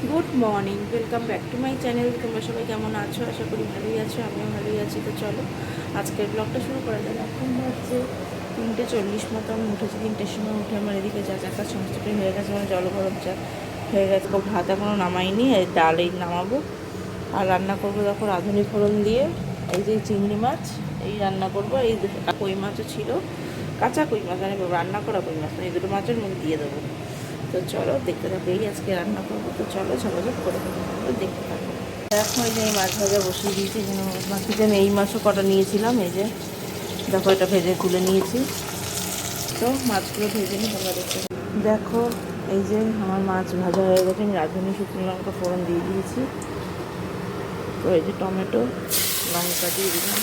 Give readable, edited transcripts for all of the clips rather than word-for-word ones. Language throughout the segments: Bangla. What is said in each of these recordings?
Good morning, welcome back to my channel. তোমরা সবাই কেমন আছো? আশা করি ভালোই আছো, আমিও ভালোই আছি। তো চলো আজকের ব্লগটা শুরু করা যাবে। এখন হচ্ছে 3:40 মতো। আমি উঠেছি 3টের সময়। উঠে আমার এদিকে চা চা কাজ সমস্তটাই হয়ে গেছে, মানে জল গরম চা হয়ে গেছে। ভাত এখনও নামাইনি, এই ডালেই নামাবো। আর রান্না করবো দেখো রাঁধুনি ফোড়ন দিয়ে। এই যে চিংড়ি মাছ এই রান্না করবো। এই কই মাছও ছিল, কাঁচা কই মাছ, মানে রান্না করা কই মাছ, এই দুটো মাছের মধ্যে দিয়ে দেবো। তো চলো দেখতে থাকো, এই আজকে রান্না করবো। তো চলো ঝপাঝপ করে তো দেখতে থাকো। দেখো এই যে এই মাছ ভাজা বসিয়ে দিয়েছি। বাকিতে আমি এই মাছও কটা নিয়েছিলাম, এই যে দেখো এটা ভেজে তুলে নিয়েছি। তো মাছগুলো ভেজে নিই, তোমরা দেখতে দেখো। এই যে আমার মাছ ভাজা হয়ে গেছে, আমি রাঁধুনি শুকনো লঙ্কা ফোড়ন দিয়ে দিয়েছি। তো এই যে টমেটো লঙ্কা দিয়ে দিলাম।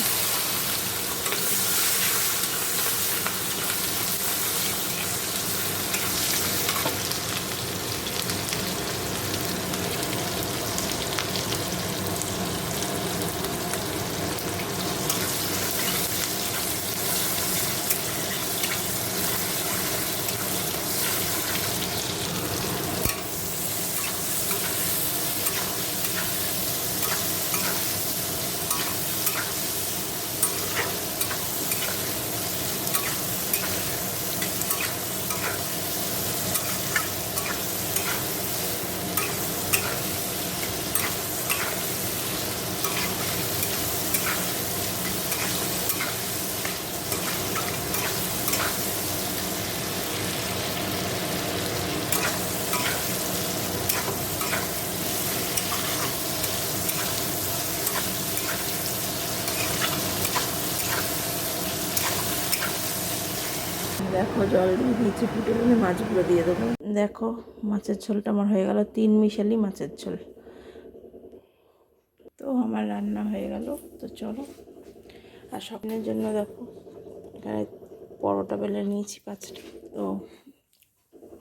দেখো জল দিয়ে দিয়েছি, ফুটে গেলে মাছগুলো দিয়ে দেবো। দেখো মাছের ঝোলটা আমার হয়ে গেল, 3 মিশালি মাছের ঝোল। তো আমার রান্না হয়ে গেল। তো চলো। আর স্বপ্নের জন্য দেখো এখানে পরোটা বেলে নিয়েছি 5টা। তো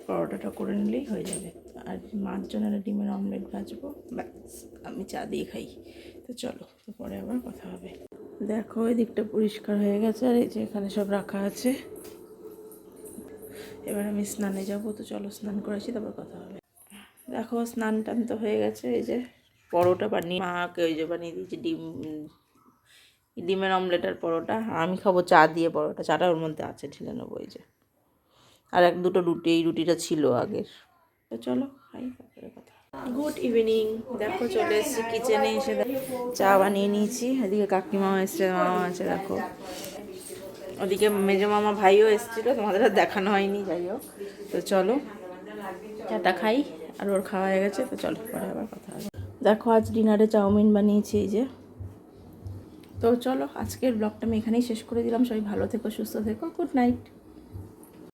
পরোটাটা করে নিলেই হয়ে যাবে। আর মাছ জন্য ডিমের অমলেট ভাজবো, ব্যাস আমি চা দিয়ে খাই। তো চলো, তো পরে আবার কথা হবে। দেখো এই দিকটা পরিষ্কার হয়ে গেছে, আর এই যে এখানে সব রাখা আছে। এবার আমি স্নানে যাব। তো চলো স্নান করে আসি, তারপর কথা হবে। দেখো স্নান টান তো হয়ে গেছে। এই যে পরোটা বানিয়ে মাকে ওই যে বানিয়ে দিয়েছি, ডিমের অমলেট আর পরোটা। আমি খাবো চা দিয়ে পরোটা, চাটা ওর মধ্যে আছে, ঢেলে নেবো। এই যে আর এক দুটো রুটি, এই রুটিটা ছিল আগের। তো চলো খাই, তারপরে কথা। Good evening. দেখো চলে এসেছি কিচেনে, এসে চা বানিয়ে নিয়েছি। এদিকে কাকিমাও এসছে, মামা আছে দেখো। ওদিকে মেজো মামা ভাইও এসেছিলো, তোমাদের আর দেখানো হয়নি, যাই হোক। তো চলো চাটা খাই। আর ওর খাওয়া হয়ে গেছে। তো চলো পরে আবার কথা হবে। দেখো আজ ডিনারে চাউমিন বানিয়েছি, এই যে। তো চলো আজকের ব্লগটা আমি এখানেই শেষ করে দিলাম। সবাই ভালো থেকো, সুস্থ থেকো, গুড নাইট।